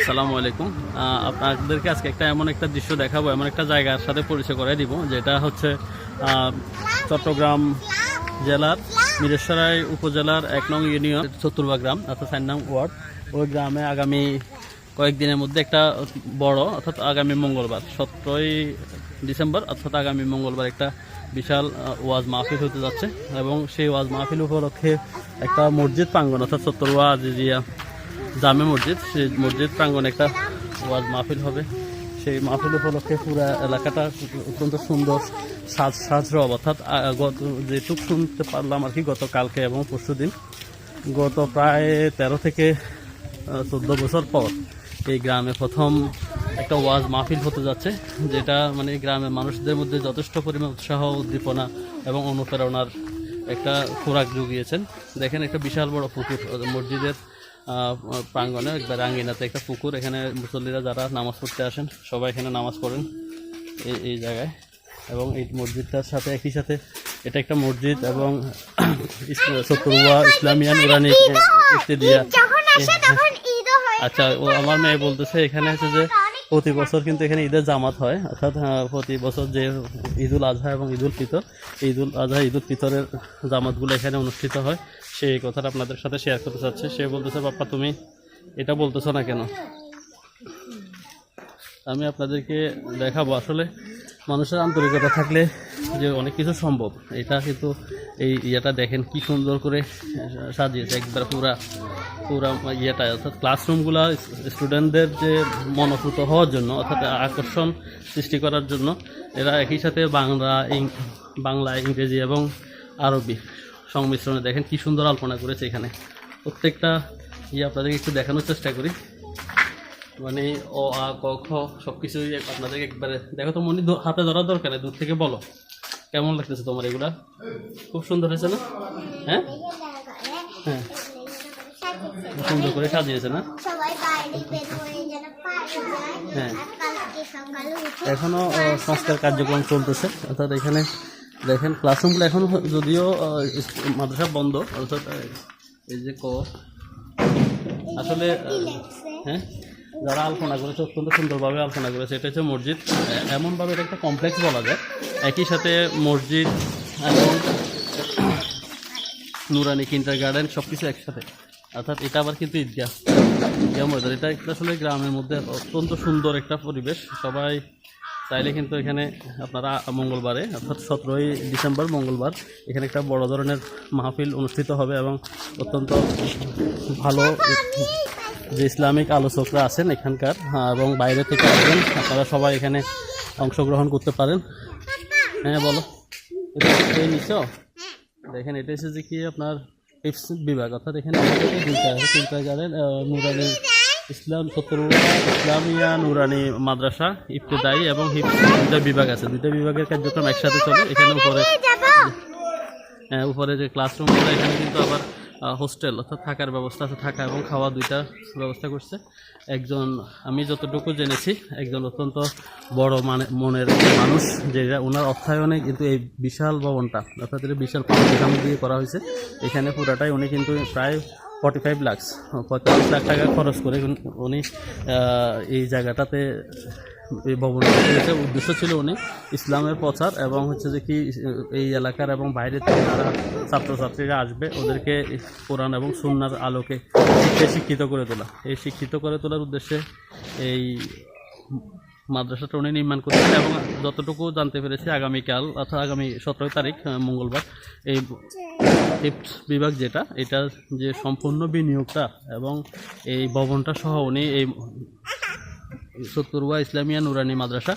আসসালামু আলাইকুম। আপনাদেরকে আজকে এমন একটা দৃশ্য দেখাবো, এমন একটা জায়গার সাথে পরিচয় করে দিব, যেটা হচ্ছে চট্টগ্রাম জেলার মিরেশ্বরাই উপজেলার ১ নং ইউনিয়ন চতুর্বা গ্রাম অর্থাৎ ৪ নং ওয়ার্ড। ওই গ্রামে আগামী কয়েকদিনের মধ্যে একটা বড় অর্থাৎ আগামী মঙ্গলবার ১৭ই ডিসেম্বর অর্থাৎ আগামী মঙ্গলবার একটা বিশাল ওয়াজ মাহফিল হতে যাচ্ছে এবং সেই ওয়াজ মাহফিল উপলক্ষে একটা মসজিদ প্রাঙ্গণ অর্থাৎ চত্বরওয়া আজিজিয়া জামে মসজিদ, সেই মসজিদ প্রাঙ্গণে একটা ওয়াজ মাহফিল হবে। সেই মাহফিল উপলক্ষে পুরো এলাকাটা অত্যন্ত সুন্দর সাজরব, অর্থাৎ যেটুক শুনতে পারলাম আর কি গতকালকে এবং পরশু দিন, গত প্রায় ১৩ থেকে ১৪ বছর পর এই গ্রামে প্রথম একটা ওয়াজ মাহফিল হতে যাচ্ছে, যেটা মানে গ্রামের মানুষদের মধ্যে যথেষ্ট পরিমাণ উৎসাহ, উদ্দীপনা এবং অনুপ্রেরণার একটা খোরাক জুগিয়েছেন। দেখেন একটা বিশাল বড় পুকুর মসজিদের প্রাঙ্গণে, একবার আঙ্গিনাতে একটা পুকুর। এখানে মুসল্লিরা যারা নামাজ পড়তে আসেন সবাই এখানে নামাজ পড়েন এই জায়গায়। এবং এই মসজিদটার সাথে একই সাথে এটা একটা মসজিদ এবং চতুর্বা ইসলামিয়া নুরানি ইত্যাদিয়া। আচ্ছা, ও আমার মেয়ে বলতেছে এখানে হচ্ছে যে প্রতি বছর কিন্তু এখানে ঈদের জামাত হয়, অর্থাৎ প্রতি বছর যে ঈদুল আজহা এবং ঈদুল ফিতর, ঈদুল আজহা ঈদুল ফিতরের জামাতগুলো এখানে অনুষ্ঠিত হয়। সেই কথাটা আপনাদের সাথে শেয়ার করতে চাচ্ছে। সে বলতেছে, বাপ্পা তুমি এটা বলতেছো না কেন? আমি আপনাদেরকে দেখাবো আসলে মানুষের আন্তরিকতা থাকলে যে অনেক কিছু সম্ভব। এটা কিন্তু এই ইয়েটা দেখেন কি সুন্দর করে সাজিয়েছে, একবার পুরা ইয়েটা অর্থাৎ ক্লাসরুমগুলা স্টুডেন্টদের যে মনোভূত হওয়ার জন্য অর্থাৎ আকর্ষণ সৃষ্টি করার জন্য এরা একই সাথে বাংলা ইংরেজি এবং আরবি সংমিশ্রণে দেখেন কি সুন্দর আলপনা করেছে। এখানে প্রত্যেকটা আপনাদেরকে একটু দেখানোর চেষ্টা করি, মানে অ আ ক খ সব কিছুই আপনাদেরকে একবারে দেখো তো মনি, হাতে ধরার দরকার নেই, দূর থেকে বলো কেমন লাগতেছে তোমার। এগুলা খুব সুন্দর হয়েছে না? হ্যাঁ হ্যাঁ, সুন্দর করে সাজিয়েছে না? হ্যাঁ, এখনো সংস্কার কার্যক্রম চলতেছে। অর্থাৎ এখানে দেখেন ক্লাসরুমগুলো এখন যদিও মাদ্রাসা বন্ধ, অর্থাৎ এই যে আসলে হ্যাঁ যারা আলপনা করেছে অত্যন্ত সুন্দরভাবে আলপনা করেছে। এটা হচ্ছে মসজিদ, এমনভাবে এটা একটা কমপ্লেক্স বলা যায়। একই সাথে মসজিদ এবং নুরানি কিন্ডার গার্ডেন সব কিছু একসাথে, অর্থাৎ এটা আবার কিন্তু ঈদগাহ ময়দান। এটা আসলে গ্রামের মধ্যে অত্যন্ত সুন্দর একটা পরিবেশ। সবাই চাইলে কিন্তু এখানে আপনারা মঙ্গলবারে অর্থাৎ ১৭ই ডিসেম্বর মঙ্গলবার এখানে একটা বড় ধরনের মাহফিল অনুষ্ঠিত হবে এবং অত্যন্ত ভালো যে ইসলামিক আলোচকরা আছেন এখানকার এবং বাইরে থেকে আসবেন, আপনারা সবাই এখানে অংশগ্রহণ করতে পারেন। হ্যাঁ বলো, এটা নিচ্ছ? দেখেন এটা হচ্ছে যে কি আপনার হিফজ বিভাগ, অর্থাৎ এখানে দুইটা আছে, তিনটা গাড়ের নুরানি ইসলামিয়া নুরানি মাদ্রাসা ইবতেদায়ী এবং হিফজ দুইটা বিভাগ আছে। দুইটা বিভাগের কার্যক্রম একসাথে চলে। এখানে উপরে যে ক্লাসরুমগুলো, এখানে কিন্তু আবার হোস্টেল অর্থাৎ থাকার ব্যবস্থা আছে, থাকা এবং খাওয়া দুইটা ব্যবস্থা করছে। একজন, আমি যতটুকু জেনেছি, একজন অত্যন্ত বড় মনের মানুষ, যে ওনার অর্থায়নে কিন্তু এই বিশাল ভবনটা অর্থাৎ এটা বিশাল ফাউন্ডেশন দিয়ে করা হয়েছে। এখানে পুরাটাই উনি কিন্তু প্রায় 45 লাখ টাকা খরচ করে উনি এই জায়গাটাতে এই ভবনটা করেছে। উদ্দেশ্য ছিল উনি ইসলামের প্রচার এবং হচ্ছে যে কি এই এলাকার এবং বাইরে থেকে যারা ছাত্রছাত্রীরা আসবে ওদেরকে কোরআন এবং সুন্নাহর আলোকে শিক্ষিত করে তোলা। এই শিক্ষিত করে তোলার উদ্দেশ্যে এই মাদ্রাসাটা উনি নির্মাণ করেছেন। এবং যতটুকু জানতে পেরেছি আগামীকাল অর্থাৎ আগামী ১৭ তারিখ মঙ্গলবার এই হিফজ বিভাগ যেটা, এটা যে সম্পূর্ণ বিনিয়োগটা এবং এই ভবনটা সহ উনি এই চতুর্বা ইসলামিয়া নুরানি মাদ্রাসা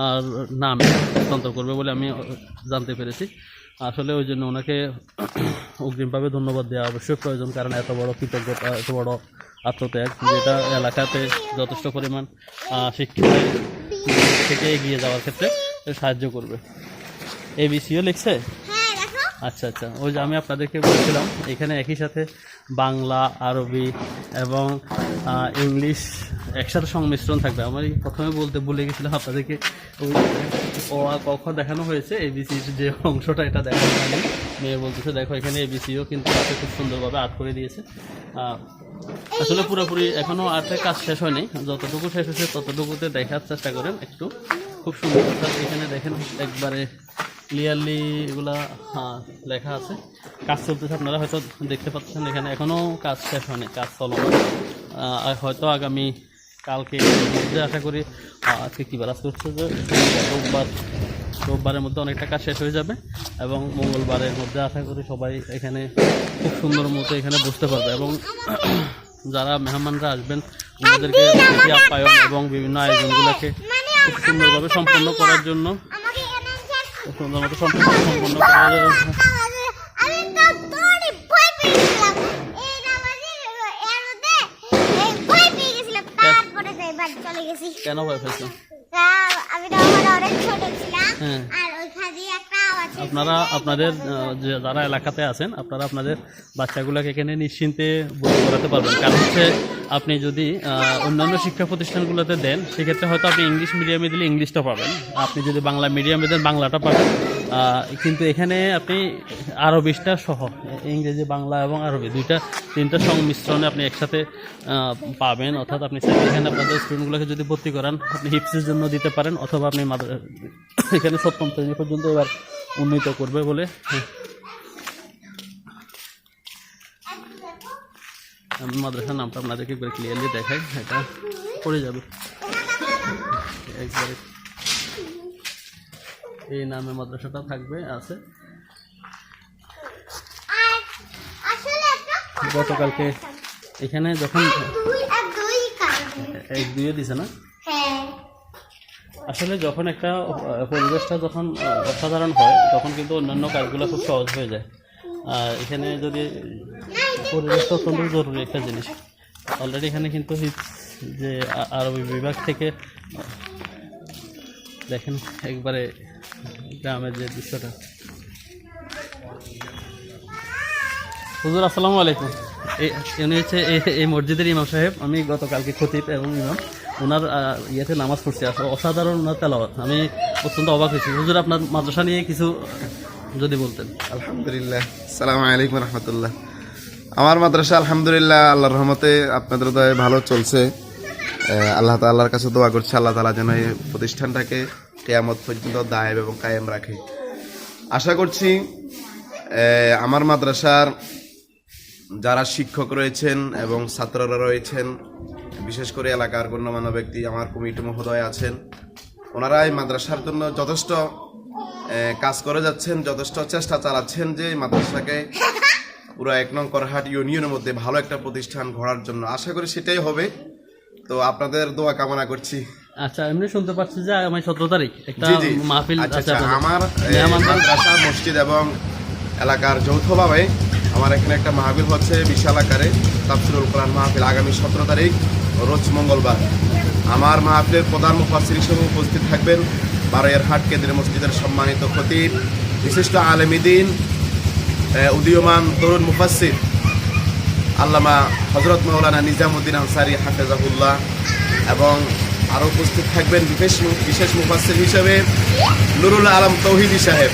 আর নামে হস্তান্তর করবে বলে আমি জানতে পেরেছি। আসলে ওই জন্য ওনাকে অগ্রিমভাবে ধন্যবাদ দেওয়া অবশ্যই প্রয়োজন, কারণ এত বড় কৃতজ্ঞতা, এত বড় আত্মত্যাগ, যেটা এলাকাতে যথেষ্ট পরিমাণ শিক্ষিত থেকে এগিয়ে যাওয়ার ক্ষেত্রে সাহায্য করবে। এবিসিও লিখছে? আচ্ছা আচ্ছা, ওই যে আমি আপনাদেরকে বলছিলাম এখানে একই সাথে বাংলা, আরবি এবং ইংলিশ একসাথে সংমিশ্রণ থাকবে। আমি প্রথমে বলতে ভুলে গেছিলাম আপনাদেরকে, ওই ও আ ক খ দেখানো হয়েছে, এবিসির যে অংশটা এটা দেখানো হয়নি। মেয়ে বলতেছে দেখো এখানে এবিসিও কিন্তু খুব সুন্দরভাবে আর্ট করে দিয়েছে। আসলে পুরোপুরি এখনো আর্টের কাজ শেষ হয়নি, যতটুকু শেষ হয়েছে ততটুকুতে দেখার চেষ্টা করেন একটু। খুব সুন্দর, অর্থাৎ এখানে দেখেন একবারে ক্লিয়ারলি এগুলা লেখা আছে। কাজ চলতেছে, আপনারা হয়তো দেখতে পাচ্ছেন এখানে এখনো কাজ শেষ হয়নি, কাজ চলমান। হয়তো আগামী কালকে মধ্যে আশা করি, আজকে কী বার, আজকে হচ্ছে যে রোববারের মধ্যে অনেকটা কাজ শেষ হয়ে যাবে এবং মঙ্গলবারের মধ্যে আশা করি সবাই এখানে খুব সুন্দর মতো এখানে বসতে পারবে এবং যারা মেহমানরা আসবেন ওনাদেরকে আপ্যায়ন এবং বিভিন্ন আয়োজনগুলোকে খুব সুন্দরভাবে সম্পন্ন করার জন্য, খুব সুন্দর মতো সম্পন্ন করার কেন ভয় পেয়েছো? আপনারা আপনাদের যারা এলাকাতে আছেন আপনারা আপনাদের বাচ্চাগুলোকে এখানে নিশ্চিন্তে ভর্তি করাতে পারবেন। কারণ হচ্ছে আপনি যদি অন্যান্য শিক্ষা প্রতিষ্ঠানগুলোতে দেন সেক্ষেত্রে হয়তো আপনি ইংলিশ মিডিয়ামে দিলে ইংলিশটা পাবেন, আপনি যদি বাংলা মিডিয়ামে দেন বাংলাটা পাবেন। কিন্তু এখানে আপনি আরবিটা সহ ইংরেজি, বাংলা এবং আরবি তিনটা সংমিশ্রণে আপনি একসাথে পাবেন। অর্থাৎ আপনি এখানে আপনাদের স্টুডেন্টগুলোকে যদি ভর্তি করান আপনি হিপসের জন্য দিতে পারেন, অথবা আপনি এখানে 7ম শ্রেণী পর্যন্ত এবার উন্নীত করবে বলে আমি মাদ্রাসার নামটা আপনাদেরকে একবার ক্লিয়ারলি দেখাই, এটা পড়ে যাবে একবারে। এই নামে মাদ্রাসাটা থাকবে আছে। গতকালকে এখানে যখন 1-2 দিছে না, আসলে যখন একটা পরিবেশটা যখন অসাধারণ হয় তখন কিন্তু অন্যান্য কাজগুলো খুব সহজ হয়ে যায়। এখানে যদি পরিবেশটা অত্যন্ত জরুরি একটা জিনিস। অলরেডি এখানে কিন্তু যে আরবি বিভাগ থেকে দেখেন একবারে গ্রামের যে দৃশ্যটা। হুজুর আসসালামু আলাইকুম। উনি হচ্ছে এই মসজিদের ইমাম সাহেব। আমি গতকালকে খতিব এবং ইমাম, ওনার ইয়েতে নামাজ পড়ছি, আসলে অসাধারণ ওনার তেলাওয়াত, আমি অত্যন্ত অবাক হয়েছি। হুজুর আপনার মাদ্রাসা নিয়ে কিছু যদি বলতেন। আলহামদুলিল্লাহ, আসসালামু আলাইকুম রহমতুল্লাহ। আমার মাদ্রাসা আলহামদুলিল্লাহ আল্লাহর রহমতে আপনাদের দয়ায় ভালো চলছে। আল্লাহ তাআলার কাছে দোয়া করছি আল্লাহ তাআলা যেন এই প্রতিষ্ঠানটাকে কিয়ামত পর্যন্ত দায়েম এবং কায়েম রাখে। আশা করছি আমার মাদ্রাসার যারা শিক্ষক রয়েছেন এবং ছাত্ররা রয়েছেন, বিশেষ করে এলাকার গণ্যমান্য ব্যক্তি, আমার কমিটি মহোদয় আছেন, ওনারা এই মাদ্রাসার জন্য যথেষ্ট কাজ করে যাচ্ছেন, যথেষ্ট চেষ্টা চালাচ্ছেন যে মাদ্রাসাকে পুরো 1 নং করহাট ইউনিয়নের মধ্যে ভালো একটা প্রতিষ্ঠান গড়ার জন্য। আশা করি সেটাই হবে, তো আপনাদের দোয়া কামনা করছি। আচ্ছা, এমনি শুনতে পাচ্ছি যে আমি 17 তারিখ একটা মাহফিল আছে আমার মাদ্রাসা, মসজিদ এবং এলাকার যৌথভাবে আমার এখানে একটা মাহফিল হচ্ছে বিশাল আকারে, তাফসীরুল কোরআন মাহফিল, আগামী 17 তারিখ রোজ মঙ্গলবার। আমার মাহফিলের প্রধান মুফাসসির হিসেবে উপস্থিত থাকবেন বারৈয়ারহাট কেন্দ্রীয় মসজিদের সম্মানিত খতিব, বিশিষ্ট আলেম দ্বীন, উদীয়মান তরুণ মুফাসসির আল্লামা হযরত মাওলানা নিজামুদ্দিন আনসারী হাফেজাহুল্লাহ, এবং আরও উপস্থিত থাকবেন বিশেষ মুফাসসির হিসেবে নুরুল আলম তৌহিদি সাহেব।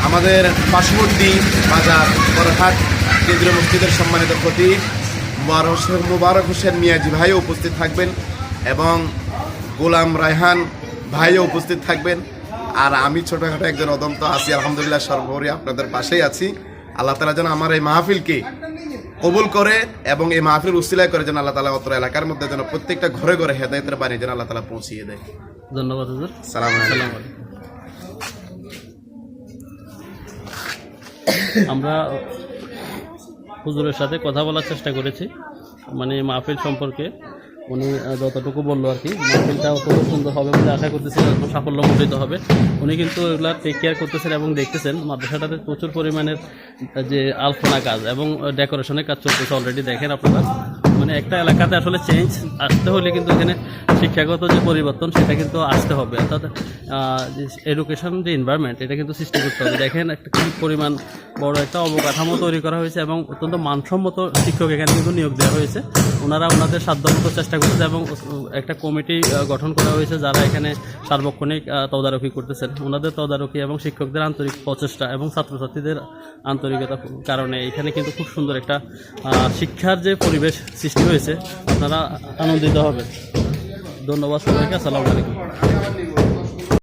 আমাদের পার্শ্ববর্তী বাজার করহাট কেন্দ্রীয় মসজিদের সম্মানিত খতিব মুবারক হোসেন মিয়াজি ভাইও উপস্থিত থাকবেন এবং গোলাম রায়হান ভাইও উপস্থিত থাকবেন। আর আমি ছোটখাটো একজন অদন্ত আছি, আলহামদুলিল্লাহ সর্বোপরি আপনাদের পাশেই আছি। আল্লাহ তাআলা যেন আমার এই মাহফিলকে কবুল করে এবং এই মাহফিল উসিলায় করে যেন আল্লাহ তাআলা অত্র এলাকার মধ্যে যেন প্রত্যেকটা ঘরে ঘরে হেদায়েতের বাণী যেন আল্লাহ তাআলা পৌঁছিয়ে দেয়। ধন্যবাদ হুজুর। সালাম আলাইকুম। আমরা হুজুরের সাথে কথা বলার চেষ্টা করেছি, মানে মাহফিল সম্পর্কে উনি যতটুকু বললো আর কি, মাহফিলটা অত্যন্ত সুন্দর হবে বলে আশা করতেছি, সাফল্যমণ্ডিত হবে। উনি কিন্তু এগুলা টেক কেয়ার করতেছেন এবং দেখতেছেন মাদ্রাসাটাতে প্রচুর পরিমাণের যে আলপনা কাজ এবং ডেকোরেশনের কাজ চলতেছে অলরেডি, দেখেন আপনারা। মানে মানে একটা এলাকাতে আসলে চেঞ্জ আসতে হলে কিন্তু এখানে শিক্ষাগত যে পরিবর্তন সেটা কিন্তু আসতে হবে, অর্থাৎ এডুকেশন যে এনভায়রনমেন্ট এটা কিন্তু সৃষ্টি করতে হবে। দেখেন একটা কি পরিমাণ বড় একটা অবকাঠামো তৈরি করা হয়েছে এবং অত্যন্ত মানসম্মত শিক্ষক এখানে কিন্তু নিয়োগ দেওয়া হয়েছে। ওনারা ওনাদের সাধ্যমতো চেষ্টা করতেছে এবং একটা কমিটি গঠন করা হয়েছে যারা এখানে সার্বক্ষণিক তদারকি করতেছেন। ওনাদের তদারকি এবং শিক্ষকদের আন্তরিক প্রচেষ্টা এবং ছাত্রছাত্রীদের আন্তরিকতার কারণে এখানে কিন্তু খুব সুন্দর একটা শিক্ষার যে পরিবেশ সৃষ্টি হয়েছে, আপনারা আনন্দিত হবেন। ধন্যবাদ সবাইকে, আসসালামু আলাইকুম।